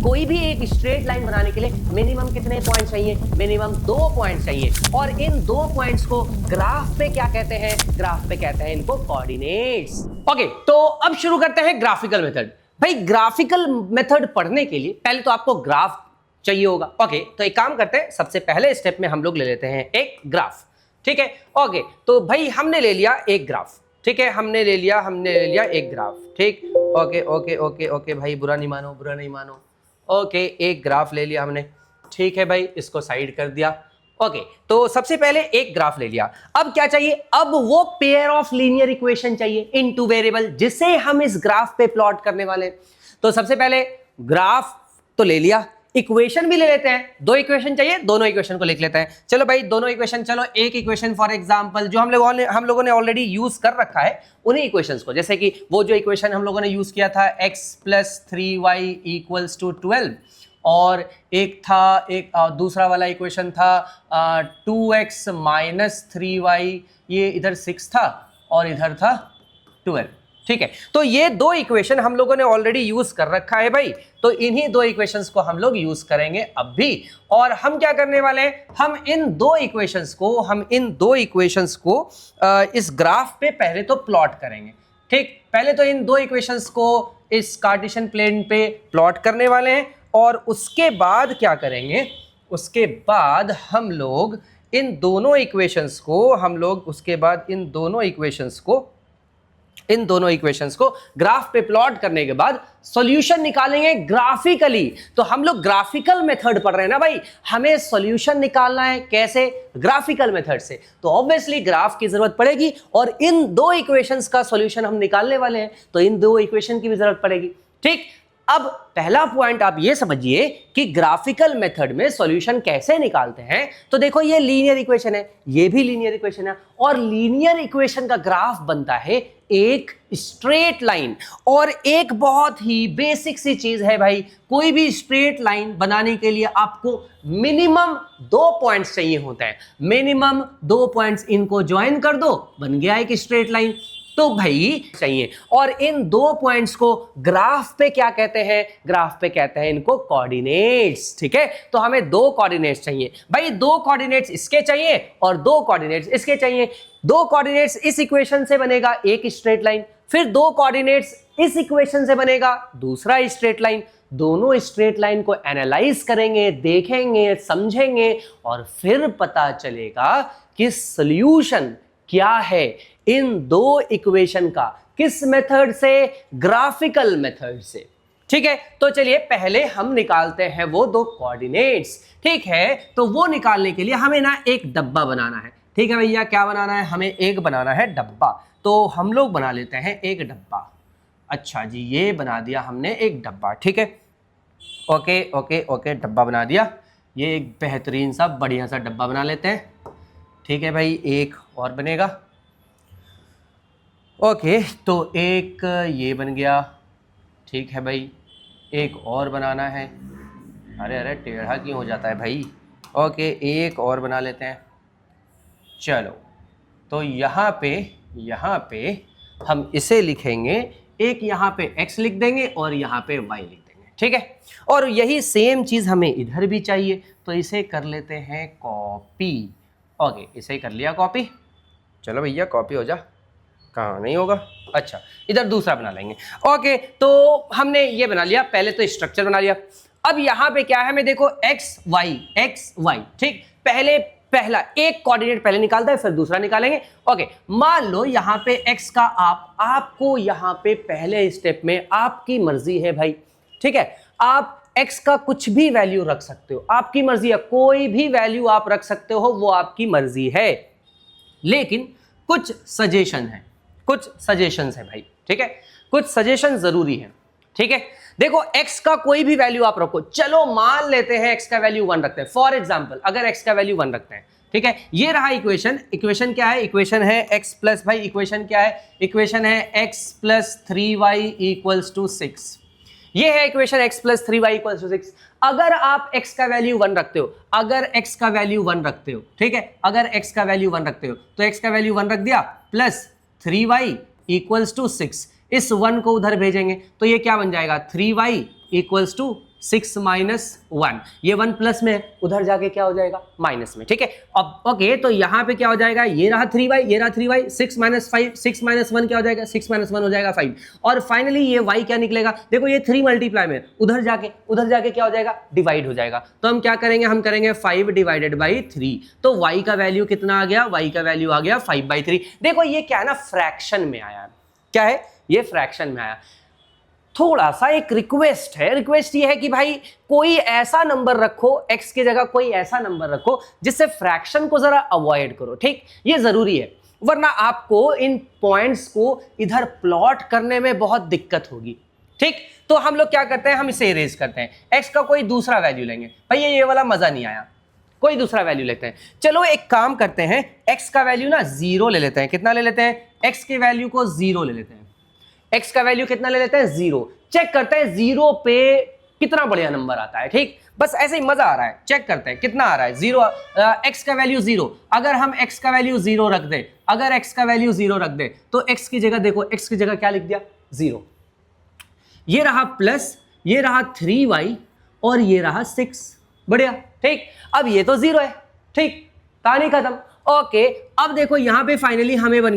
कोई भी एक स्ट्रेट लाइन बनाने के लिए मिनिमम कितने पॉइंट चाहिए? मिनिमम 2 पॉइंट चाहिए। और इन 2 पॉइंट्स को ग्राफ पे क्या कहते हैं? ग्राफ पे कहते हैं इनको कोऑर्डिनेट्स। ओके, तो अब शुरू करते हैं ग्राफिकल मेथड। भाई ग्राफिकल मेथड पढ़ने के लिए पहले तो आपको ग्राफ चाहिए होगा। ओके, तो एक काम करते हैं, सबसे पहले स्टेप में हम लोग ले लेते हैं एक ग्राफ। ठीक है, ओके, तो भाई हमने ले लिया एक ग्राफ। ठीक है, हमने ले लिया एक ग्राफ। ठीक, ओके ओके ओके ओके भाई, बुरा नहीं मानो। ओके, एक ग्राफ ले लिया हमने। ठीक है भाई, इसको साइड कर दिया। ओके, तो सबसे पहले एक ग्राफ ले लिया। अब क्या चाहिए? अब वो पेयर ऑफ लीनियर इक्वेशन चाहिए इन टू वेरिएबल, जिसे हम इस ग्राफ पे प्लॉट करने वाले। तो सबसे पहले ग्राफ तो ले लिया, इक्वेशन भी ले लेते हैं। 2 इक्वेशन चाहिए, दोनों इक्वेशन को लिख लेते हैं। चलो भाई, दोनों इक्वेशन, चलो एक इक्वेशन फॉर एग्जांपल जो हम लोगों ने ऑलरेडी यूज कर रखा है, उन्हीं इक्वेशंस को, जैसे कि वो जो इक्वेशन हम लोगों ने यूज किया था x + 3y = 12, और एक दूसरा वाला इक्वेशन था 2x - 3y, ये इधर 6 था और इधर था 12। ठीक है, तो ये 2 इक्वेशन हम लोगों ने ऑलरेडी यूज कर रखा है भाई। तो इन्हीं 2 इक्वेशंस को हम लोग यूज करेंगे अब भी। और हम क्या करने वाले हैं? हम इन 2 इक्वेशंस को इस ग्राफ पे पहले तो प्लॉट करेंगे। ठीक, पहले तो इन 2 इक्वेशंस को इस कार्टेशियन प्लेन पे प्लॉट करने वाले हैं, और उसके बाद क्या करेंगे? उसके बाद हम लोग इन दोनों इक्वेशंस को ग्राफ पे प्लॉट करने के बाद सॉल्यूशन निकालेंगे ग्राफिकली। तो हम लोग ग्राफिकल मेथड पढ़ रहे हैं ना भाई, हमें सॉल्यूशन निकालना है कैसे? ग्राफिकल मेथड से। तो ऑब्वियसली ग्राफ की जरूरत पड़ेगी, और इन 2 इक्वेशंस का सॉल्यूशन हम निकालने वाले हैं, तो इन 2 इक्वेशन की भी जरूरत पड़ेगी। ठीक, अब पहला पॉइंट आप ये समझिए कि ग्राफिकल मेथड में सॉल्यूशन कैसे निकालते हैं। तो देखो, ये लीनियर इक्वेशन है, ये भी लीनियर इक्वेशन है, और लीनियर इक्वेशन का ग्राफ बनता है एक स्ट्रेट लाइन। और एक बहुत ही बेसिक सी चीज है भाई, कोई भी स्ट्रेट लाइन बनाने के लिए आपको मिनिमम 2 पॉइंट्स चाहिए होते हैं। मिनिमम 2 पॉइंट्स, इनको ज्वाइन कर दो, बन गया एक स्ट्रेट लाइन। तो भाई चाहिए, और इन 2 पॉइंट्स को ग्राफ पे क्या कहते हैं? ग्राफ पे कहते हैं इनको कोऑर्डिनेट्स। ठीक है, तो हमें 2 कोऑर्डिनेट्स चाहिए भाई। 2 कोऑर्डिनेट्स इसके चाहिए और 2 कोऑर्डिनेट्स इसके चाहिए। 2 कोऑर्डिनेट्स इस इक्वेशन से बनेगा एक स्ट्रेट लाइन, फिर 2 कोऑर्डिनेट्स इस इक्वेशन से बनेगा दूसरा स्ट्रेट लाइन। दोनों स्ट्रेट लाइन को एनालाइज करेंगे, देखेंगे, समझेंगे, और फिर पता चलेगा कि सॉल्यूशन क्या है इन 2 इक्वेशन का। किस मेथड से? ग्राफिकल मेथड से। ठीक है, तो चलिए पहले हम निकालते हैं वो 2 कोऑर्डिनेट्स। ठीक है, तो वो निकालने के लिए हमें ना एक डब्बा बनाना है। ठीक है भैया, क्या बनाना है? हमें एक बनाना है डब्बा। तो हम लोग बना लेते हैं एक डब्बा। अच्छा जी, ये बना दिया हमने एक डब्बा। ठीक है, ओके ओके ओके, डब्बा बना दिया। ये एक बेहतरीन सा बढ़िया सा डब्बा बना लेते हैं। ठीक है भाई, एक और बनेगा। ओके, तो एक ये बन गया। ठीक है भाई, एक और बनाना है। अरे टेढ़ा क्यों हो जाता है भाई? ओके, एक और बना लेते हैं। चलो, तो यहाँ पे हम इसे लिखेंगे, एक यहाँ पे x लिख देंगे और यहाँ पे y लिख देंगे। ठीक है, और यही सेम चीज़ हमें इधर भी चाहिए, तो इसे कर लेते हैं कॉपी। ओके, इसे कर लिया कॉपी। चलो भैया, कॉपी हो जा। कहाँ नहीं होगा? अच्छा, इधर दूसरा बना लेंगे। ओके, तो हमने ये बना लिया, पहले तो स्ट्रक्चर बना लिया। अब यहाँ पे क्या है? हमें देखो x y। ठीक, पहला एक कोऑर्डिनेट पहले निकालता है, फिर दूसरा निकालेंगे। ओके, मान लो यहाँ पे x का आपको यहाँ पे पहले स्टेप में आपकी मर्जी है भाई। ठीक है, आप x का कुछ भी वैल्यू रख सकते हो, आपकी मर्जी है, कोई भी वैल्यू आप रख सकते हो, वो आपकी मर्जी है। लेकिन कुछ सजेशंस है भाई। ठीक है, कुछ सजेशन जरूरी है। ठीक है, देखो x का कोई भी वैल्यू आप रखो। चलो मान लेते हैं x का वैल्यू 1 रखते हैं। फॉर एग्जांपल, अगर x का वैल्यू 1 रखते हैं, ठीक है, ये रहा इक्वेशन क्या है? इक्वेशन है x प्लस, भाई इक्वेशन क्या है? इक्वेशन है x + 3y = 6। ये है इक्वेशन x + 3y = 6। अगर आप x का वैल्यू 1 रखते हो, ठीक है, अगर x का वैल्यू 1 रखते हो, तो x का वैल्यू 1 रख दिया, प्लस 3y = 6। इस 1 को उधर भेजेंगे तो ये क्या बन जाएगा? 3y = 6 माइनस 1, ये 1 प्लस में है, उधर जाके क्या हो जाएगा माइनस में, ठीक है। अब ओके, तो यहाँ पे क्या हो जाएगा, ये रहा 3y, ये रहा 3y, 6 माइनस 5, 6 माइनस 1 क्या हो जाएगा, 6 माइनस 1 हो जाएगा 5, और फाइनली ये y क्या निकलेगा, देखो ये 3 मल्टीप्लाई में, उधर जाके क्या हो जाएगा, डिवाइड हो जाएगा। तो हम क्या करेंगे, हम करेंगे 5 डिवाइडेड बाई 3, तो y का वैल्यू कितना आ गया, y का वैल्यू आ गया 5/3। देखो ये क्या है ना, फ्रैक्शन में आया, क्या है ये, फ्रैक्शन में आया। थोड़ा सा एक रिक्वेस्ट है, रिक्वेस्ट ये है कि भाई कोई ऐसा नंबर रखो, x की जगह कोई ऐसा नंबर रखो जिससे फ्रैक्शन को जरा अवॉइड करो, ठीक, ये जरूरी है, वरना आपको इन पॉइंट्स को इधर प्लॉट करने में बहुत दिक्कत होगी, ठीक। तो हम लोग क्या करते हैं, हम इसे इरेज करते हैं, x का कोई दूसरा वैल्यू लेंगे, भाई ये वाला मजा नहीं आया, कोई दूसरा वैल्यू लेते हैं। चलो एक काम करते हैं, x का वैल्यू ना 0 ले लेते हैं, कितना ले लेते हैं, x की वैल्यू को 0 ले लेते हैं, x का वैल्यू कितना ले लेते हैं, 0, चेक करते हैं 0 पे कितना बढ़िया नंबर आता है, ठीक, बस ऐसे ही मजा आ रहा है, चेक करते हैं कितना आ रहा है, 0, x का वैल्यू 0, अगर हम x का वैल्यू 0 रख दे, अगर x का वैल्यू 0 रख दे तो x की जगह देखो, x की जगह क्या लिख दिया, 0, ये रहा प्लस, ये रहा 3y और ये रहा 6, बढ़िया, ठीक। अब ये तो 0 है, ठीक, कहानी खत्म। ओके, अब देखो यहां पे फाइनली हमें मिल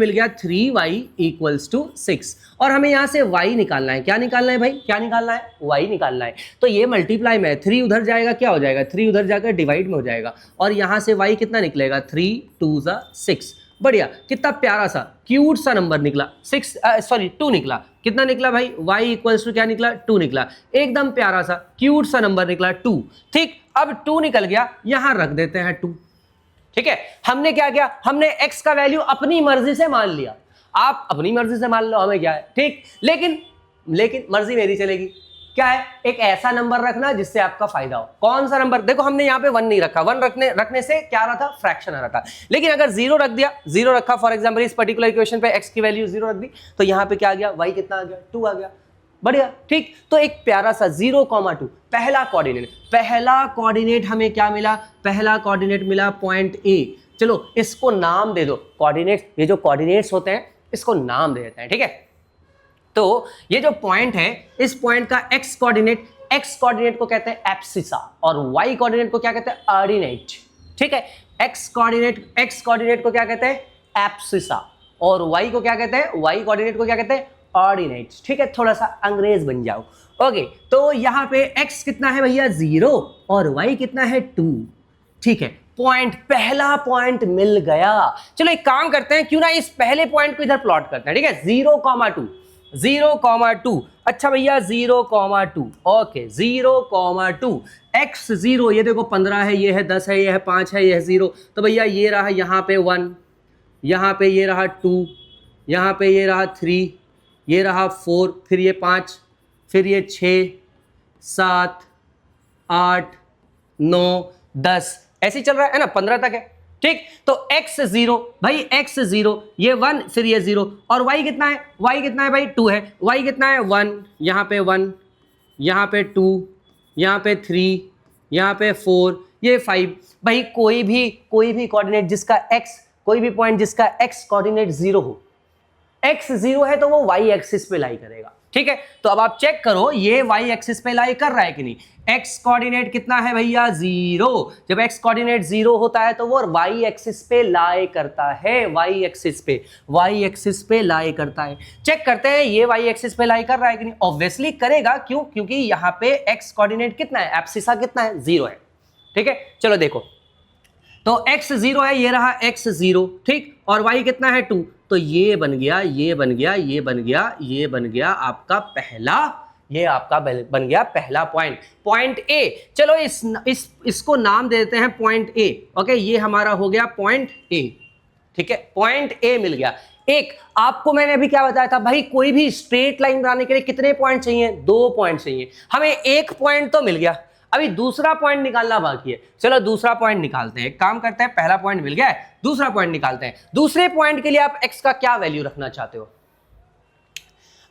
गया 3y इक्वल्स टू 6, और हमें यहां से y निकालना है, क्या निकालना है भाई, क्या निकालना है, y निकालना है। तो ये मल्टीप्लाई में 3 उधर जाएगा, क्या हो जाएगा, 3 उधर जाकर डिवाइड में हो जाएगा, और यहां से y कितना निकलेगा, 3 2 6, बढ़िया, कितना प्यारा सा क्यूट सा नंबर निकला, 2 निकला, कितना निकला भाई, y इक्वल्स टू क्या निकला, 2 निकला, एकदम प्यारा सा क्यूट सा नंबर निकला 2, ठीक। अब 2 निकल गया, यहां रख देते हैं 2, ठीक है। हमने क्या किया, हमने x का वैल्यू अपनी मर्जी से मान लिया, आप अपनी मर्जी से मान लो, हमें क्या है, ठीक, लेकिन मर्जी मेरी चलेगी, क्या है, एक ऐसा नंबर रखना जिससे आपका फायदा हो। कौन सा नंबर, देखो हमने यहाँ पे 1 नहीं रखा, 1 रखने से क्या आ रहा था, फ्रैक्शन आ रहा था, लेकिन अगर 0 रख दिया, 0 रखा, फॉर एग्जांपल इस पर्टिकुलर इक्वेशन पे x की वैल्यू 0 रख दी, तो यहाँ पे क्या आ गया, y कितना आ गया, 2 आ गया, बढ़िया, ठीक। तो एक प्यारा सा 0,2 पहला कोऑर्डिनेट हमें क्या मिला, पहला कोऑर्डिनेट मिला पॉइंट A। चलो इसको नाम दे दो, कोऑर्डिनेट, ये जो कोऑर्डिनेट्स होते हैं इसको नाम दे देते हैं, ठीक है। तो ये जो पॉइंट है, इस पॉइंट का x कोऑर्डिनेट को कहते हैं एब्सिसा, और y कोऑर्डिनेट को क्या कहते हैं, ऑर्डिनेट, ठीक है। x कोऑर्डिनेट को क्या कहते हैं, एब्सिसा, और y को क्या कहते हैं, y कोऑर्डिनेट को क्या कहते हैं, ऑर्डिनेट, ठीक है। थोड़ा सा अंग्रेज बन जाओ, ओके। तो यहाँ पे x कितना है भैया, 0, और y कितना है, 2, ठीक है। पहला पॉइंट मिल गया। चलो एक काम करते हैं, क्यों ना इस पहले पॉइंट को इधर प्लॉट करते हैं, ठीक है, 0,2, अच्छा भैया 0,2, ओके, 0,2, x 0, ये देखो 15 है, ये है 10 है, ये है 5 है, ये है 0, तो भैया ये रहा यहाँ पे 1, यहाँ पे ये रहा 2, यहाँ पे ये रहा 3, ये रहा 4, फिर ये 5, फिर ये 6, 7, 8, 9, 10, ऐसे ही चल रहा है ना, 15 तक है, ठीक। तो x 0, भाई x 0, ये 1, फिर ये 0, और y कितना है भाई, 2 है, y कितना है, 1, यहाँ पे 1, यहाँ पे 2, यहाँ पे 3, यहाँ पे 4, ये 5, भाई कोई भी कोऑर्डिनेट जिसका कोई भी पॉइंट जिसका x कोऑर्डिनेट 0 हो, x 0 है तो वो y एक्सिस पे लाई करेगा, ठीक है। तो अब आप चेक करो ये y एक्सिस पे लाई कर रहा है कि नहीं, x कोऑर्डिनेट कितना है भैया, 0, जब x कोऑर्डिनेट 0 होता है तो वो y एक्सिस पे लाई करता है, y एक्सिस पे लाई करता है। चेक करते हैं ये y एक्सिस पे लाई कर रहा है कि नहीं, ऑब्वियसली करेगा, क्यों, क्योंकि यहाँ पे x कोऑर्डिनेट कितना है, एब्सिसा कितना है, 0 है, ठीक है। चलो देखो, तो x 0 है, ये रहा x 0, ठीक, और y कितना है, 2, तो ये बन गया आपका पहला, ये आपका बन गया पहला पॉइंट A। चलो इसको नाम दे देते हैं पॉइंट A, ओके, ये हमारा हो गया पॉइंट A, ठीक है, पॉइंट A मिल गया। एक आपको मैंने अभी क्या बताया था भाई, कोई भी स्ट्रेट लाइन बनाने के लिए कितने पॉइंट चाहिए, 2 पॉइंट चाहिए, हमें एक पॉइंट तो मिल गया, अभी दूसरा पॉइंट निकालना बाकी है। चलो दूसरा पॉइंट निकालते हैं, काम करते हैं, पहला पॉइंट मिल गया है, दूसरा पॉइंट निकालते हैं। दूसरे पॉइंट के लिए आप x का क्या वैल्यू रखना चाहते हो,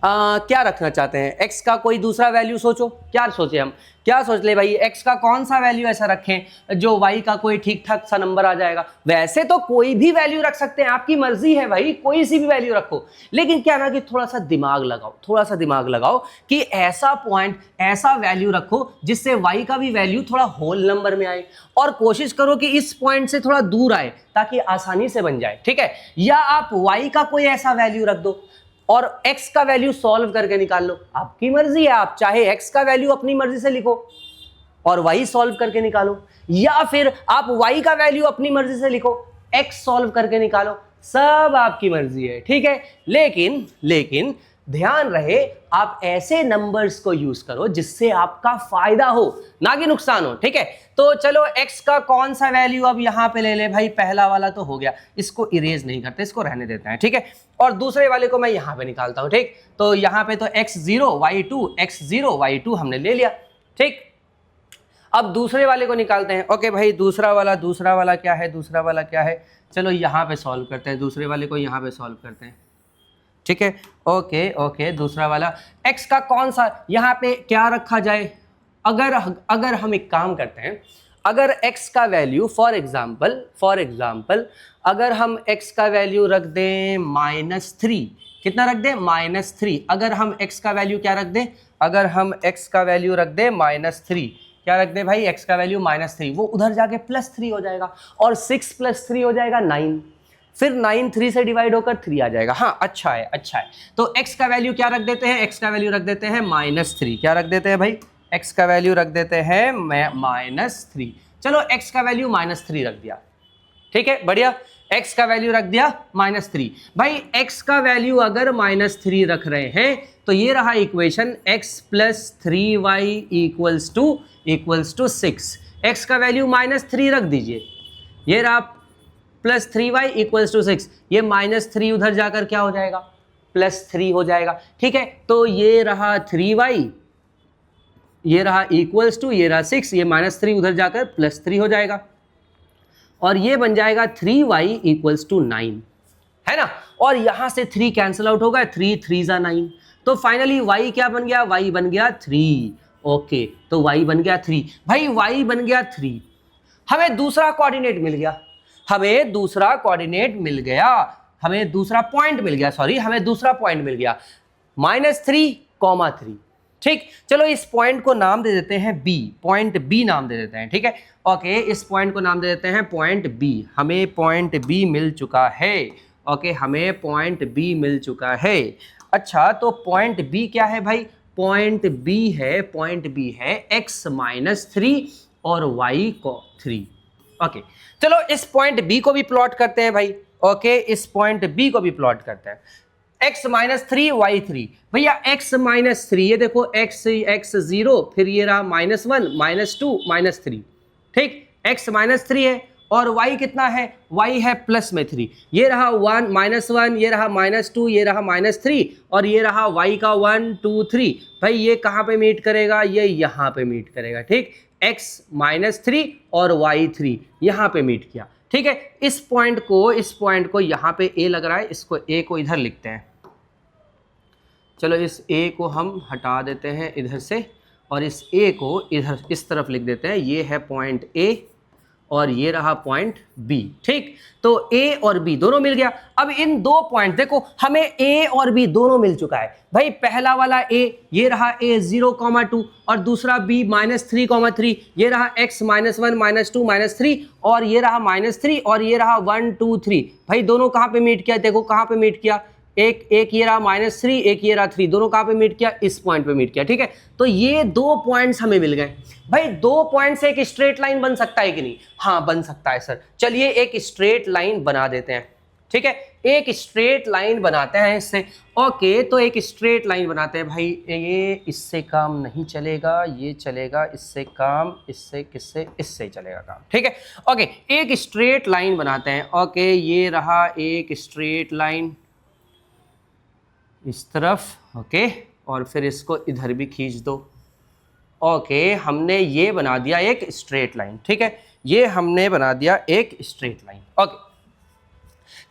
क्या रखना चाहते हैं, x का कोई दूसरा वैल्यू सोचो, क्या सोचे हम, क्या सोच ले भाई, x का कौन सा वैल्यू ऐसा रखें जो y का कोई ठीक ठाक सा नंबर आ जाएगा। वैसे तो कोई भी वैल्यू रख सकते हैं, आपकी मर्जी है भाई, कोई सी भी वैल्यू रखो, लेकिन क्या ना कि थोड़ा सा दिमाग लगाओ, थोड़ा सा दिमाग लगाओ कि ऐसा पॉइंट, ऐसा वैल्यू रखो जिससे y का भी वैल्यू थोड़ा होल नंबर में आए, और कोशिश करो कि इस पॉइंट से थोड़ा दूर आए ताकि आसानी से बन जाए, ठीक है। या आप y का कोई ऐसा वैल्यू रख दो और x का वैल्यू सॉल्व करके निकाल लो, आपकी मर्जी है, आप चाहे x का वैल्यू अपनी मर्जी से लिखो और y सॉल्व करके निकालो, या फिर आप y का वैल्यू अपनी मर्जी से लिखो, x सॉल्व करके निकालो, सब आपकी मर्जी है, ठीक है। लेकिन ध्यान रहे आप ऐसे नंबर्स को यूज करो जिससे आपका फायदा हो ना कि नुकसान हो, ठीक है। तो चलो x का कौन सा वैल्यू अब यहां पे ले ले भाई, पहला वाला तो हो गया, इसको इरेज नहीं करते, इसको रहने देते हैं, ठीक है। और दूसरे वाले को मैं यहां पे निकालता हूं, ठीक। तो यहां पे तो x0 y2 हमने ले लिया, ठीक। अब दूसरे वाले को निकालते हैं। ओके भाई, दूसरा वाला क्या है, चलो यहां पे सॉल्व करते हैं, दूसरे वाले को यहां पे सॉल्व करते हैं, ठीक है। ओके दूसरा वाला x का कौन सा यहाँ पे क्या रखा जाए, अगर हम एक काम करते हैं, अगर x का वैल्यू फॉर एग्जाम्पल अगर हम x का वैल्यू रख दें -3, कितना रख दें -3, अगर हम x का वैल्यू क्या रख दें, अगर हम x का वैल्यू रख दें -3, क्या रख दें भाई, x का वैल्यू -3, वो उधर जाके +3 हो जाएगा और 6 + 3 हो जाएगा 9, फिर 9 3 से डिवाइड होकर 3 आ जाएगा। हाँ अच्छा है। तो x का वैल्यू क्या रख देते हैं, x का वैल्यू रख देते हैं -3, क्या रख देते हैं भाई, x का वैल्यू रख देते हैं -3। चलो x का वैल्यू -3 रख दिया, ठीक है, बढ़िया, x का वैल्यू रख दिया -3। भाई x का वैल्यू अगर -3 रख रहे हैं तो ये रहा इक्वेशन x + 3y = 6। x का वैल्यू -3 रख दीजिए, ये रहा +3y = 6, ये -3 उधर जाकर क्या हो जाएगा, +3 हो जाएगा, ठीक है। तो ये रहा 3y, ये रहा = ये रहा 6, ये -3 उधर जाकर +3 हो जाएगा और ये बन जाएगा 3y = 9, है ना। और यहां से 3 कैंसिल आउट होगा, 3 3 = 9, तो फाइनली y क्या बन गया, y बन गया 3। ओके, तो y बन गया 3। भाई y बन गया 3, हमें दूसरा कोऑर्डिनेट मिल गया, हमें दूसरा पॉइंट मिल गया, -3, 3, ठीक। चलो इस पॉइंट को नाम दे देते हैं b, पॉइंट b नाम दे देते हैं, ठीक है। ओके, इस पॉइंट को नाम दे देते हैं पॉइंट b, हमें पॉइंट b मिल चुका है। ओके, हमें पॉइंट b मिल चुका है। अच्छा, तो पॉइंट b क्या है भाई, पॉइंट b है x -3 और y को 3। ओके, चलो इस पॉइंट b को भी प्लॉट करते हैं भाई। ओके, इस पॉइंट b को भी प्लॉट करते हैं, x -3 y 3। भैया x -3, ये देखो x 0, फिर ये रहा -1 -2 -3, ठीक। x -3 है और y कितना है, y है +3, ये रहा 1 ये रहा -2, ये रहा -3 और ये रहा y का 1 2 3। भाई ये कहाँ पे मीट करेगा, ये यहाँ पे मीट करेगा, ठीक। x -3 और y 3 यहाँ पे मीट किया, ठीक है। इस पॉइंट को यहाँ पे a लग रहा है, इसको a को इधर लिखते हैं। चलो इस a को हम हटा देते हैं इधर से और इस a को इधर इस तरफ लिख देते हैं। ये है पॉइंट a और ये रहा पॉइंट b, ठीक। तो a और b दोनों मिल गया। अब इन दो पॉइंट देखो, हमें a और b दोनों मिल चुका है भाई। पहला वाला a, ये रहा a 0,2 और दूसरा b -3,3, ये रहा x -1 -2 -3 और ये रहा -3 और ये रहा 1 2 3। भाई दोनों कहाँ पे मीट किया, देखो कहाँ पे मीट किया, एक ये रहा -3, एक ये रहा 3, दोनों कहाँ पे मीट किया, इस पॉइंट पे मीट किया, ठीक है। तो ये दो पॉइंट्स हमें मिल गए भाई। दो पॉइंट से एक स्ट्रेट लाइन बन सकता है कि नहीं, हाँ बन सकता है सर। चलिए एक स्ट्रेट लाइन बना देते हैं, ठीक है, एक स्ट्रेट लाइन बनाते हैं इससे। ओके, तो एक स्ट्रेट लाइन बनाते हैं भाई। ये इससे काम नहीं चलेगा, ये चलेगा, इससे काम, इससे किससे, इससे चलेगा काम, ठीक है। ओके, एक स्ट्रेट लाइन बनाते हैं। ओके, ये रहा एक स्ट्रेट लाइन इस तरफ, ओके, और फिर इसको इधर भी खींच दो। ओके, हमने ये बना दिया एक स्ट्रेट लाइन, ठीक है, ये हमने बना दिया एक स्ट्रेट लाइन। ओके,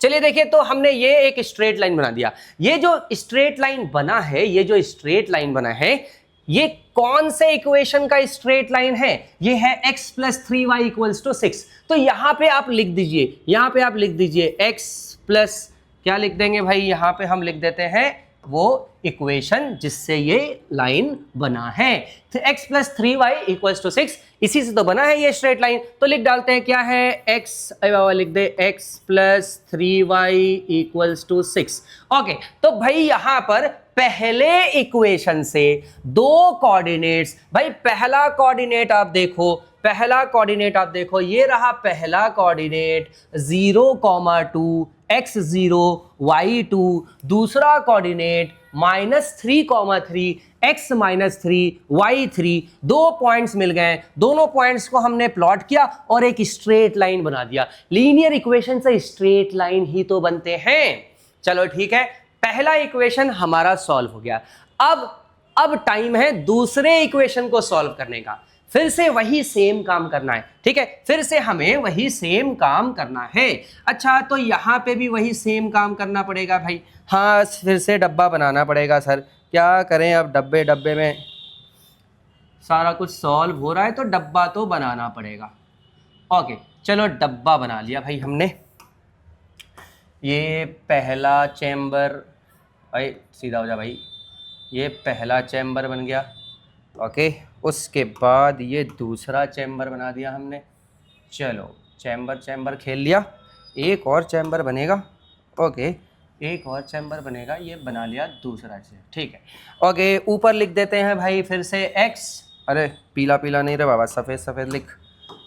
चलिए देखिए, तो हमने ये एक स्ट्रेट लाइन बना दिया। ये जो स्ट्रेट लाइन बना है, ये जो स्ट्रेट लाइन बना है, ये कौन से इक्वेशन का स्ट्रेट लाइन है? ये है x प्लस 3y इक्वल्स टू 6। तो यहां पे आप लिख दीजिए, यहां पे आप लिख दीजिए x प्लस, क्या लिख देंगे भाई, यहां पे हम लिख देते हैं वो इक्वेशन जिससे ये लाइन बना है। तो x प्लस 3y इक्वल्स टू 6, इसी से तो बना है ये स्ट्रेट लाइन। तो लिख डालते हैं क्या है, x, लिख दे x प्लस 3y इक्वल्स टू 6। ओके, तो भाई यहां पर पहले इक्वेशन से दो कोऑर्डिनेट्स, भाई पहला कोऑर्डिनेट आप देखो, पहला कोऑर्डिनेट आप देखो, ये रहा पहला कोऑर्डिनेट 0,2 x0 y2, दूसरा कोऑर्डिनेट -3,3 x -3 y3। दो पॉइंट्स मिल गए, दोनों पॉइंट्स को हमने प्लॉट किया और एक स्ट्रेट लाइन बना दिया। लीनियर इक्वेशन से स्ट्रेट लाइन ही तो बनते हैं। चलो ठीक है, पहला इक्वेशन हमारा सॉल्व हो गया। अब टाइम है दूसरे इक्वेशन को सॉल्व करने का। फिर से वही सेम काम करना है, ठीक है, फिर से हमें वही सेम काम करना है। अच्छा, तो यहां पे भी वही सेम काम करना पड़ेगा भाई। हाँ, फिर से डब्बा बनाना पड़ेगा सर, क्या करें अब, डब्बे डब्बे में सारा कुछ सॉल्व हो रहा है तो डब्बा तो बनाना पड़ेगा। ओके, चलो डब्बा बना लिया भाई हमने। ये पहला चैम्बर, भाई सीधा हो जा भाई, ये पहला चैम्बर बन गया। ओके, उसके बाद ये दूसरा चैम्बर बना दिया हमने। चलो चैम्बर खेल लिया, एक और चैम्बर बनेगा। ओके, एक और चैम्बर बनेगा, ये बना लिया दूसरा चैम्बर, ठीक है। ओके, ऊपर लिख देते हैं भाई फिर से x, अरे पीला पीला नहीं रे बाबा, सफ़ेद सफ़ेद लिख।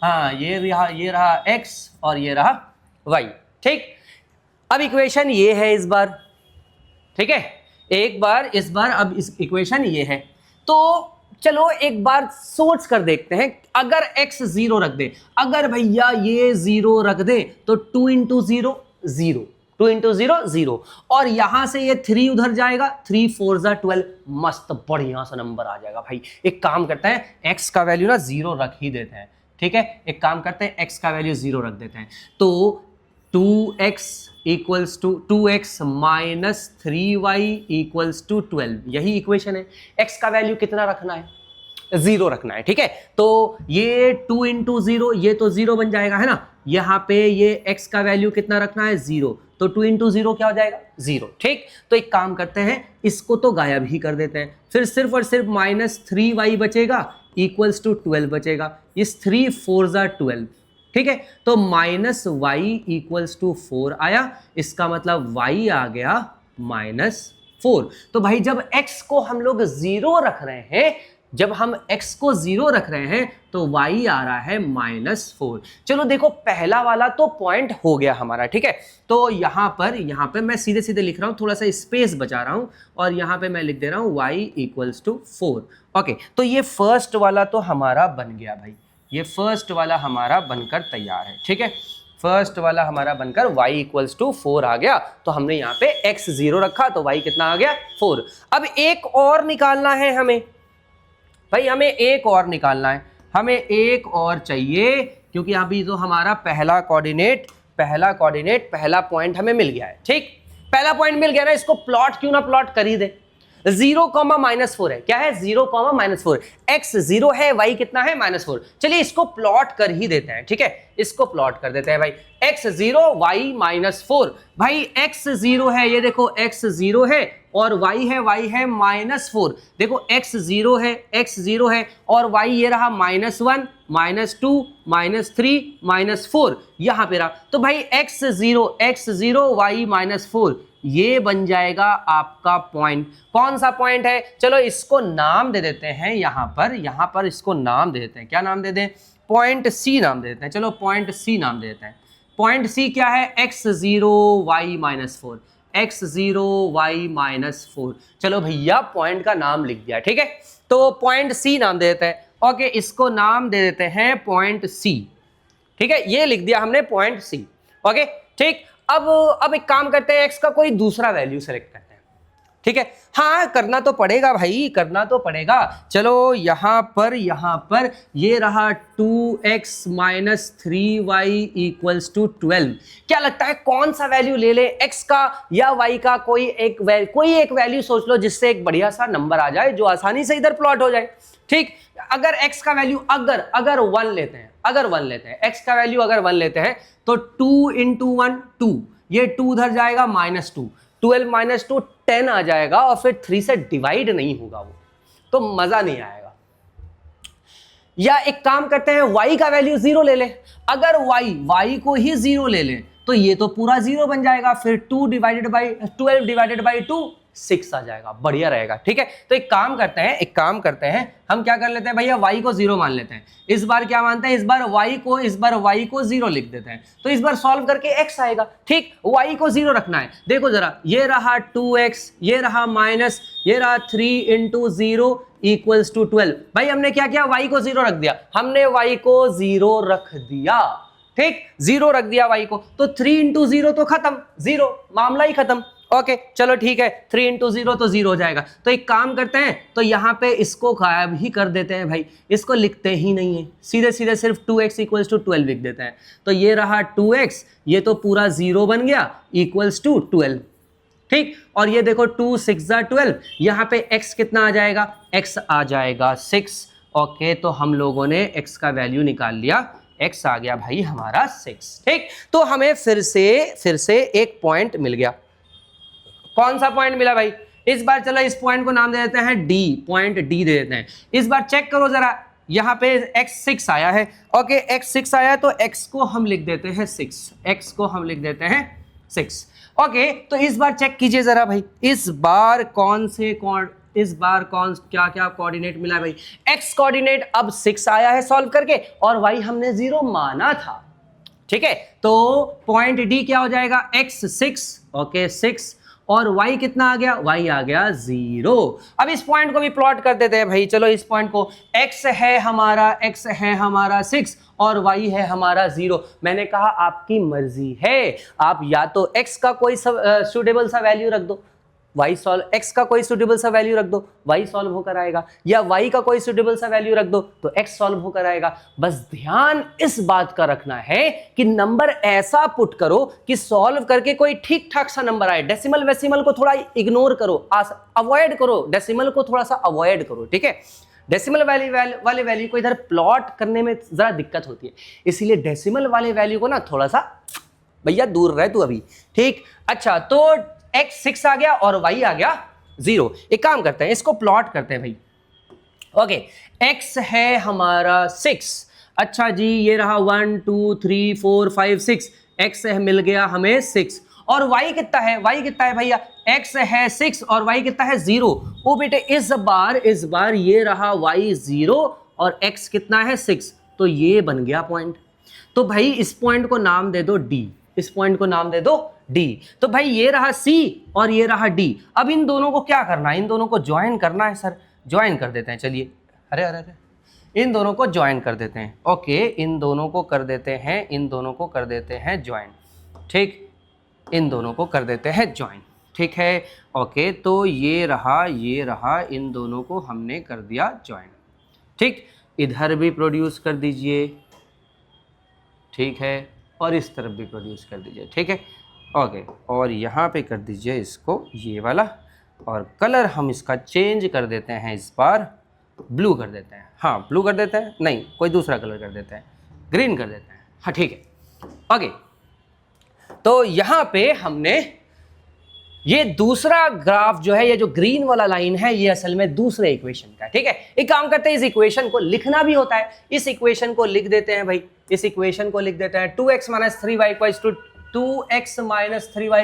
हाँ, ये रहा x और ये रहा y, ठीक। अब इक्वेशन ये है इस बार, ठीक है, इस बार अब इस इक्वेशन ये है। तो चलो एक बार सोच कर देखते हैं, अगर x 0 रख दे, अगर भैया ये 0 रख दे तो 2 इंटू 0 0, 2 इंटू 0 0, और यहां से ये 3 उधर जाएगा, 3 4 जा 12, मस्त बढ़िया सा नंबर आ जाएगा भाई। एक काम करते हैं, x का वैल्यू ना 0 रख ही देते हैं, ठीक है, एक काम करते हैं, x का वैल्यू 0 रख देते हैं। तो 2x equals to 2x minus 3y equals to 12, यही इक्वेशन है। x का वैल्यू कितना रखना है, 0 रखना है, ठीक है। तो ये 2 इंटू 0, ये तो 0 बन जाएगा, है ना। यहाँ पे ये x का वैल्यू कितना रखना है, 0, तो 2 इंटू 0 क्या हो जाएगा, 0, ठीक। तो एक काम करते हैं, इसको तो गायब ही कर देते हैं, फिर सिर्फ और सिर्फ -3y बचेगा इक्वल्स टू 12 बचेगा। इस 3 4 जा 12, ठीक है। तो -y इक्वल्स टू 4 आया, इसका मतलब y आ गया -4। तो भाई जब x को हम लोग 0 रख रहे हैं, जब हम x को 0 रख रहे हैं तो y आ रहा है -4। चलो देखो, पहला वाला तो पॉइंट हो गया हमारा, ठीक है। तो यहाँ पर मैं सीधे सीधे लिख रहा हूँ, थोड़ा सा स्पेस बचा रहा हूँ, और यहाँ पे मैं लिख दे रहा हूँ y इक्वल्स टू 4। ओके, तो ये फर्स्ट वाला तो हमारा बन गया भाई, ये फर्स्ट वाला हमारा बनकर तैयार है, ठीक है। फर्स्ट वाला हमारा बनकर y इक्वल्स टू 4 आ गया। तो हमने यहाँ पे x 0 रखा तो y कितना आ गया, 4। अब एक और निकालना है हमें भाई, हमें एक और निकालना है, हमें एक और चाहिए, क्योंकि अभी तो हमारा पहला पॉइंट हमें मिल गया है, ठीक। पहला पॉइंट मिल गया ना, इसको प्लॉट क्यों ना प्लॉट कर ही दे। 0, -4 है, क्या है, 0, -4, x 0 है, y कितना है, -4। चलिए इसको प्लॉट कर ही देते हैं, ठीक है, इसको प्लॉट कर देते हैं भाई। x 0 y -4, भाई x 0 है, ये देखो x 0 है, और y है -4। देखो x 0 है और y ये रहा -1 -2 -3 -4, यहां पे रहा। तो भाई x 0 y -4, ये बन जाएगा आपका पॉइंट। कौन सा पॉइंट है, चलो इसको नाम दे देते हैं, यहां पर इसको नाम दे देते हैं, क्या नाम दे दें, पॉइंट सी नाम दे देते हैं। चलो पॉइंट सी नाम दे देते हैं। पॉइंट सी क्या है, x 0 y -4, x 0 y -4। चलो भैया पॉइंट का नाम लिख दिया, ठीक है। तो पॉइंट सी नाम दे देते हैं। ओके, इसको नाम दे देते हैं पॉइंट सी, ठीक है, ये लिख दिया हमने पॉइंट सी। ओके, ठीक। अब एक काम करते हैं, x का कोई दूसरा वैल्यू सेलेक्ट करते हैं। ठीक है, हाँ करना तो पड़ेगा भाई, करना तो पड़ेगा। चलो यहाँ पर ये रहा 2x minus 3y equals to 12। क्या लगता है कौन सा वैल्यू ले ले, x का या y का? कोई एक वैल्यू सोच लो जिससे एक बढ़िया सा नंबर आ जाए जो आसानी से इधर प्लॉट हो जाए। ठीक, अगर x का वैल्यू अगर 1 लेते हैं, x का वैल्यू अगर 1 लेते हैं तो 2 इंटू 1 2, ये 2 उधर जाएगा -2, 12 माइनस 2 10 आ जाएगा और फिर 3 से डिवाइड नहीं होगा वो, तो मजा नहीं आएगा। या एक काम करते हैं, y का वैल्यू 0 ले ले। अगर y को ही 0 ले ले तो ये तो पूरा 0 बन जाएगा, फिर 12 डिवाइडेड बाई 2 6 आ जाएगा, बढ़िया रहेगा। ठीक है, तो एक काम करते हैं हम क्या कर लेते हैं भैया, y को 0 मान लेते हैं। इस बार क्या मानते हैं, इस बार y को 0 लिख देते हैं, तो इस बार सॉल्व करके x आएगा। ठीक, y को 0 रखना है। देखो जरा, ये रहा 2x, ये रहा माइनस, ये रहा 3 इंटू 0 इक्वल्स टू 12। भाई हमने क्या किया, y को 0 रख दिया, हमने y को 0 रख दिया। ठीक, 0 रख दिया y को, तो 3 इंटू 0 तो खत्म, 0, मामला ही खत्म। ओके चलो ठीक है, 3 इंटू 0 तो 0 हो जाएगा। तो एक काम करते हैं, तो यहाँ पे इसको गायब ही कर देते हैं भाई, इसको लिखते ही नहीं है, सीधे सीधे सिर्फ 2x इक्वल्स टू 12 लिख देते हैं। तो ये रहा 2x, ये तो पूरा 0 बन गया, इक्वल्स टू 12। ठीक, और ये देखो 2 6 12, यहाँ पे x कितना आ जाएगा, x आ जाएगा 6। ओके, तो हम लोगों ने x का वैल्यू निकाल लिया, x आ गया भाई हमारा 6। ठीक, तो हमें फिर से एक पॉइंट मिल गया। कौन सा पॉइंट मिला भाई, इस बार चलो इस पॉइंट को नाम दे देते हैं D, पॉइंट D दे देते हैं। इस बार चेक करो जरा, यहाँ पे x 6 आया है। ओके, x 6 आया तो x को हम लिख देते हैं 6। ओके, तो इस बार चेक कीजिए जरा भाई, इस बार क्या क्या कोऑर्डिनेट मिला भाई, x कोऑर्डिनेट अब 6 आया है सॉल्व करके, और y हमने 0 माना था। ठीक है, तो पॉइंट D क्या हो जाएगा, x 6, ओके 6, और y कितना आ गया, y आ गया 0। अब इस पॉइंट को भी प्लॉट कर देते हैं भाई। चलो इस पॉइंट को, x है हमारा 6 और y है हमारा 0। मैंने कहा आपकी मर्जी है, आप या तो x का कोई सुटेबल सा वैल्यू रख दो, x का कोई सुटेबल सा वैल्यू रख दो, y सॉल्व होकर आएगा, या y का कोई सुटेबल सा वैल्यू रख दो तो x सॉल्व होकर आएगा। बस ध्यान इस बात का रखना है कि नंबर ऐसा पुट करो कि सॉल्व करके कोई ठीक ठाक सा नंबर आए। डेसिमल वेसिमल को थोड़ा इग्नोर करो, अवॉइड करो, डेसिमल को थोड़ा सा अवॉइड करो। ठीक है, डेसिमल वाले वैल्यू को इधर प्लॉट करने में जरा दिक्कत होती है, इसीलिए डेसिमल वाले वैल्यू को ना थोड़ा सा भैया दूर रहे तू अभी। ठीक, अच्छा, तो x 6 आ गया और y आ गया 0। एक काम करते हैं, इसको प्लॉट करते हैं भाई। ओके, x है हमारा 6, अच्छा जी, ये रहा 1 2 3 4 5 6, x मिल गया हमें 6, और y कितना है भैया, x है 6 और y कितना है 0। ओ बेटे, इस बार ये रहा y 0 और x कितना है 6, तो ये बन गया पॉइंट। तो भाई इस पॉइंट को नाम दे दो D, D। तो भाई ये रहा C और ये रहा D। अब इन दोनों को क्या करना है, इन दोनों को ज्वाइन करना है सर, ज्वाइन कर देते हैं। चलिए, अरे इन दोनों को ज्वाइन कर देते हैं। ओके, इन दोनों को कर देते हैं ज्वाइन। ठीक, इन दोनों को कर देते हैं ज्वाइन। ठीक है, ओके, तो ये रहा, इन दोनों को हमने कर दिया ज्वाइन। ठीक, इधर भी प्रोड्यूस कर दीजिए, ठीक है, और इस तरफ भी प्रोड्यूस कर दीजिए। ठीक है, ओके, और यहाँ पे कर दीजिए इसको ये वाला, और कलर हम इसका चेंज कर देते हैं, इस बार ब्लू कर देते हैं। हाँ, ब्लू कर देते हैं, नहीं कोई दूसरा कलर कर देते हैं, ग्रीन कर देते हैं। हाँ ठीक है, ओके, तो यहाँ पे हमने ये दूसरा ग्राफ जो है, ये जो ग्रीन वाला लाइन है, ये असल में दूसरे इक्वेशन का है। ठीक है, एक काम करते हैं, इस इक्वेशन को लिखना भी होता है, इस इक्वेशन को लिख देते हैं भाई, इस इक्वेशन को लिख देते हैं 2x minus 3y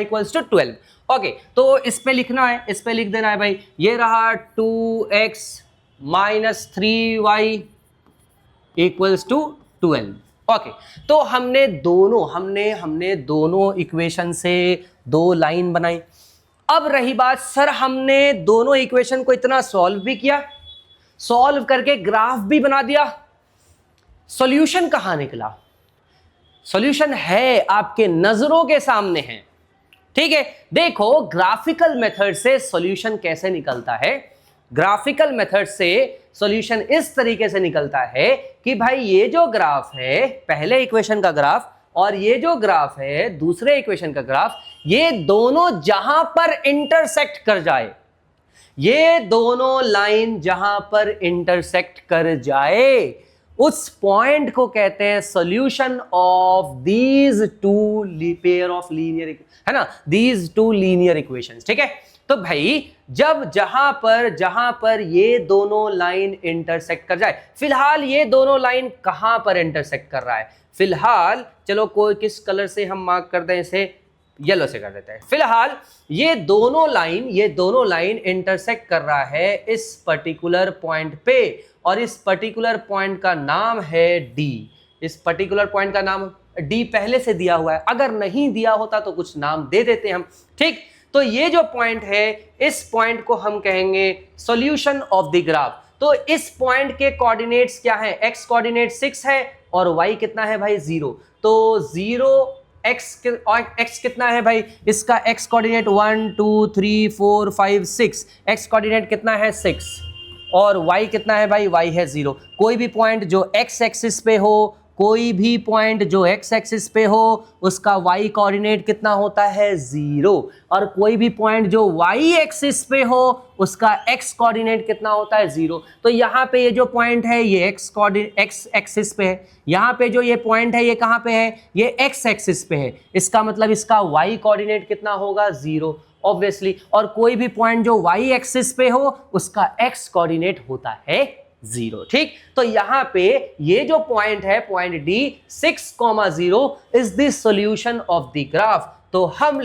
equals to 12। Okay, तो इस पे लिखना है, इस पे लिख देना है भाई, ये रहा 2x minus 3y equals to 12। Okay, तो हमने दोनों इक्वेशन से दो लाइन बनाई। अब रही बात, सर हमने दोनों इक्वेशन को इतना सॉल्व भी किया, सॉल्व करके ग्राफ भी बना दिया, सॉल्यूशन कहां निकला? सॉल्यूशन है आपके नजरों के सामने है। ठीक है, देखो ग्राफिकल मेथड से सॉल्यूशन कैसे निकलता है। ग्राफिकल मेथड से सॉल्यूशन इस तरीके से निकलता है कि भाई ये जो ग्राफ है पहले इक्वेशन का ग्राफ और ये जो ग्राफ है दूसरे इक्वेशन का ग्राफ, ये दोनों जहां पर इंटरसेक्ट कर जाए, ये दोनों लाइन जहां पर इंटरसेक्ट कर जाए उस पॉइंट को कहते हैं solution of these two pair of linear, है ना, दीज टू लीनियर इक्वेशंस। ठीक है, तो भाई जब जहां पर ये दोनों लाइन इंटरसेक्ट कर जाए, फिलहाल ये दोनों लाइन कहां पर इंटरसेक्ट कर रहा है, फिलहाल चलो कोई किस कलर से हम मार्क कर दें, इसे येलो से कर देते हैं। फिलहाल ये दोनों लाइन इंटरसेक्ट कर रहा है इस पर्टिकुलर पॉइंट पे और इस पर्टिकुलर पॉइंट का नाम है डी। इस पर्टिकुलर पॉइंट का नाम डी पहले से दिया हुआ है, अगर नहीं दिया होता तो कुछ नाम दे देते हम। ठीक, तो ये जो पॉइंट है इस पॉइंट को हम कहेंगे सॉल्यूशन ऑफ द ग्राफ। तो इस पॉइंट के कोऑर्डिनेट्स क्या है, एक्स कोऑर्डिनेट 6 है और वाई कितना है भाई 0। तो 0 एक्स कितना है भाई, इसका एक्स कोऑर्डिनेट 1 2 3 4 5 6, एक्स कोऑर्डिनेट कितना है 6 और वाई कितना है भाई, वाई है 0। कोई भी पॉइंट जो एक्स एक्सिस पे हो, कोई भी पॉइंट जो एक्स एक्सिस पे हो उसका वाई कोऑर्डिनेट कितना होता है 0, और कोई भी पॉइंट जो वाई एक्सिस पे हो उसका एक्स कोऑर्डिनेट कितना होता है 0। तो यहाँ पे ये जो पॉइंट है ये एक्स एक्सिस पे है, यहाँ पे जो ये पॉइंट है ये कहाँ पे है, ये एक्स एक्सिस पे है, इसका मतलब इसका वाई कोऑर्डिनेट कितना होगा 0 ऑब्वियसली, और कोई भी पॉइंट जो वाई एक्सिस पे हो उसका एक्स कोऑर्डिनेट होता है 0। ठीक, तो यहां पे ये जो पॉइंट है point D 6,0 is the solution of the graph. तो हम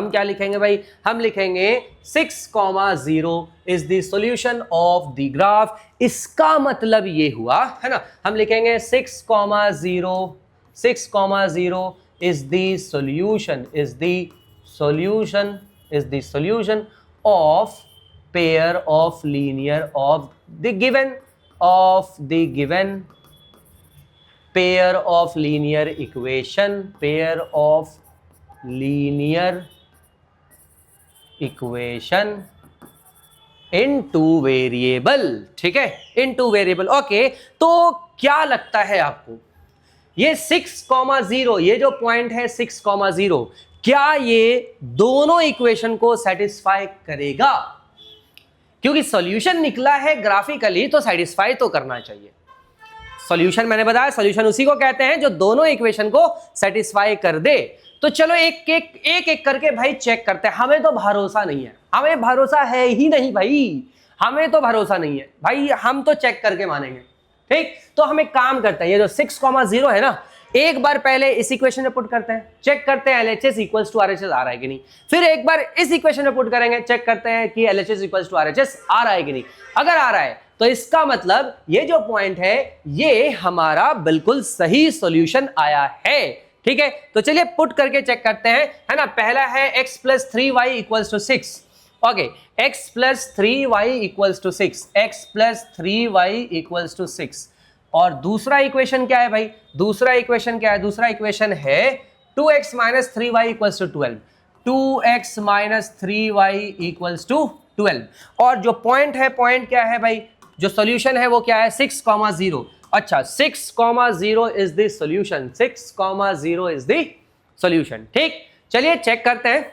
क्या लिखेंगे भाई, हम लिखेंगे 6,0 is the solution of the graph. इसका मतलब ये हुआ, है ना, हम लिखेंगे 6,0 is the solution of pair of linear of the given pair of linear equation in two variable। ठीक है, in two variable। ओके, तो क्या लगता है आपको ये 6,0 ये जो पॉइंट है 6,0 क्या ये दोनों इक्वेशन को सेटिस्फाई करेगा? क्योंकि सॉल्यूशन निकला है ग्राफिकली तो सेटिस्फाई तो करना चाहिए। सॉल्यूशन मैंने बताया, सॉल्यूशन उसी को कहते हैं जो दोनों इक्वेशन को सेटिस्फाई कर दे। तो चलो एक एक करके भाई चेक करते हैं। हमें तो भरोसा नहीं है, हमें भरोसा है ही नहीं भाई, हमें तो भरोसा नहीं है भाई, हम तो चेक करके मानेंगे। ठीक, तो हम एक काम करते हैं, ये जो 6,0 है ना, एक बार पहले इस इक्वेशन में पुट करते हैं, चेक करते हैं LHS इक्वल्स टू RHS आ रहा है कि नहीं। फिर एक बार इस इक्वेशन में पुट करेंगे, चेक करते हैं कि LHS इक्वल्स टू RHS आ रहा है कि नहीं। अगर आ रहा है तो इसका मतलब ये जो पॉइंट है ये हमारा बिल्कुल सही सॉल्यूशन आया है। ठीक है, तो चलिए पुट करके चेक करते हैं, है ना। पहला है x + 3y = 6। Okay, x + 3y = 6, x + 3y = 6। और दूसरा इक्वेशन क्या है भाई, दूसरा इक्वेशन क्या है, दूसरा इक्वेशन है 2x - 3y = 12, 2x - 3y = 12। और जो पॉइंट है, पॉइंट क्या है भाई, जो सॉल्यूशन है वो क्या है 6,0। अच्छा, 6,0 is the solution, 6,0 is the solution. ठीक, चलिए चेक करते हैं।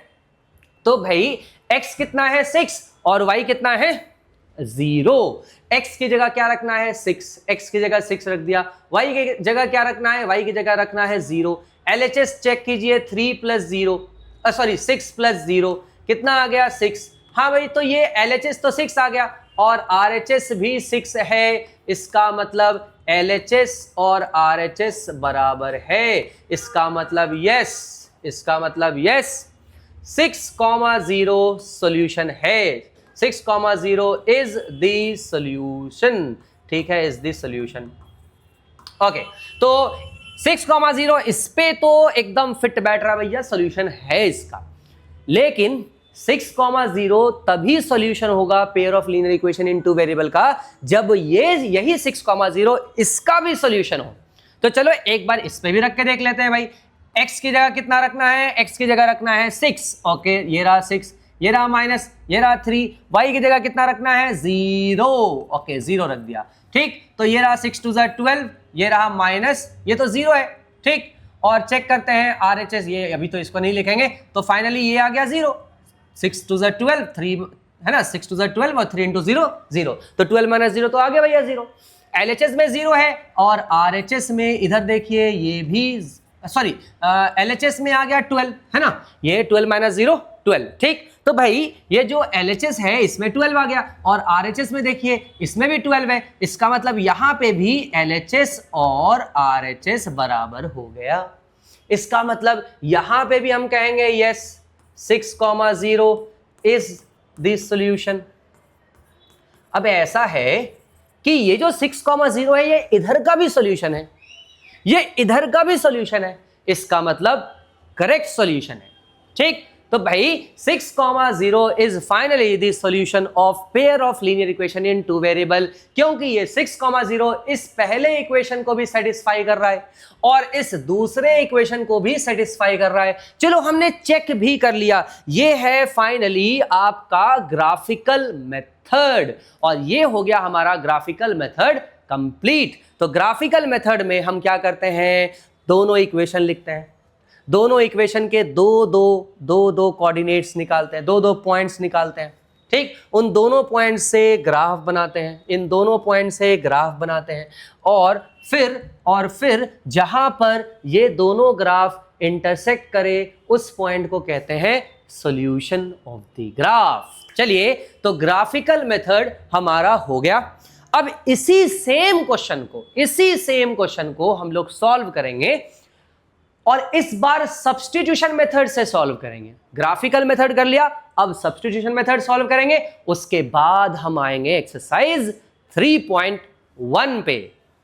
तो भाई x कितना है 6 और y कितना है 0। x की जगह क्या रखना है 6, x की जगह 6 रख दिया, y की जगह क्या रखना है, y की जगह रखना है 0। LHS चेक कीजिए, 3 + 0 सॉरी 6 + 0 कितना आ गया 6। हाँ भाई, तो ये LHS तो 6 आ गया और RHS भी 6 है, इसका मतलब LHS और RHS बराबर है। इसका मतलब यस, 6,0 सॉल्यूशन है, 6,0 इज द सॉल्यूशन। ठीक है, इज द सॉल्यूशन। ओके, तो 6,0 इस पे तो एकदम फिट बैठ रहा भैया, सॉल्यूशन है इसका। लेकिन 6,0 तभी सॉल्यूशन होगा pair of linear equation in two variable का जब यही 6,0 इसका भी सॉल्यूशन हो। तो चलो एक बार इस पे भी रख के देख लेते हैं भाई। x की जगह कितना रखना है, x की जगह रखना है 6, ओके ये रहा 6, ये रहा माइनस, ये रहा 3, y की जगह कितना रखना है 0, ओके 0 रख दिया, ठीक। तो ये रहा 6 2 12, ये रहा माइनस, ये तो 0 है, ठीक। और चेक करते हैं RHS, ये अभी तो इसको नहीं लिखेंगे, तो फाइनली ये आ गया 0, 6 2 12, 3 है ना, 6 2 12 और 3 इंटू 0 0, तो 12 माइनस 0 तो आ गया भैया 0। LHS में 0 है और RHS में इधर देखिए ये भी सॉरी LHS में आ गया 12, है ना, ये 12 माइनस 0 12, ठीक। तो भाई ये जो LHS है इसमें 12 आ गया और RHS में देखिए इसमें भी 12 है, इसका मतलब यहां पे भी LHS और RHS बराबर हो गया। इसका मतलब यहां पे भी हम कहेंगे यस 6,0 इज द सॉल्यूशन। अब ऐसा है कि ये जो 6,0 है ये इधर का भी सॉल्यूशन है, ये इधर का भी सॉल्यूशन है, इसका मतलब करेक्ट सॉल्यूशन है, ठीक। तो भाई 6,0 is finally the solution of pair of linear equation in two variable, क्योंकि ये 6,0 इस पहले इक्वेशन को भी सेटिस्फाई कर रहा है और इस दूसरे इक्वेशन को भी सेटिस्फाई कर रहा है। चलो हमने चेक भी कर लिया, ये है फाइनली आपका ग्राफिकल मेथड और ये हो गया हमारा ग्राफिकल मेथड कंप्लीट। तो ग्राफिकल मेथड में हम क्या करते हैं, दोनों इक्वेशन लिखते हैं, दोनों इक्वेशन के दो कोऑर्डिनेट्स निकालते हैं, दो पॉइंट्स निकालते हैं, ठीक। उन दोनों पॉइंट से ग्राफ बनाते हैं, इन दोनों पॉइंट से ग्राफ बनाते हैं और फिर जहां पर ये दोनों ग्राफ इंटरसेक्ट करे उस पॉइंट को कहते हैं सॉल्यूशन ऑफ द ग्राफ। चलिए तो ग्राफिकल मेथड हमारा हो गया। अब इसी सेम क्वेश्चन को हम लोग सॉल्व करेंगे और इस बार सब्स्टिट्यूशन मेथड से सॉल्व करेंगे। ग्राफिकल मेथड कर लिया, अब सब्स्टिट्यूशन मेथड सॉल्व करेंगे, उसके बाद हम आएंगे एक्सरसाइज 3.1 पे।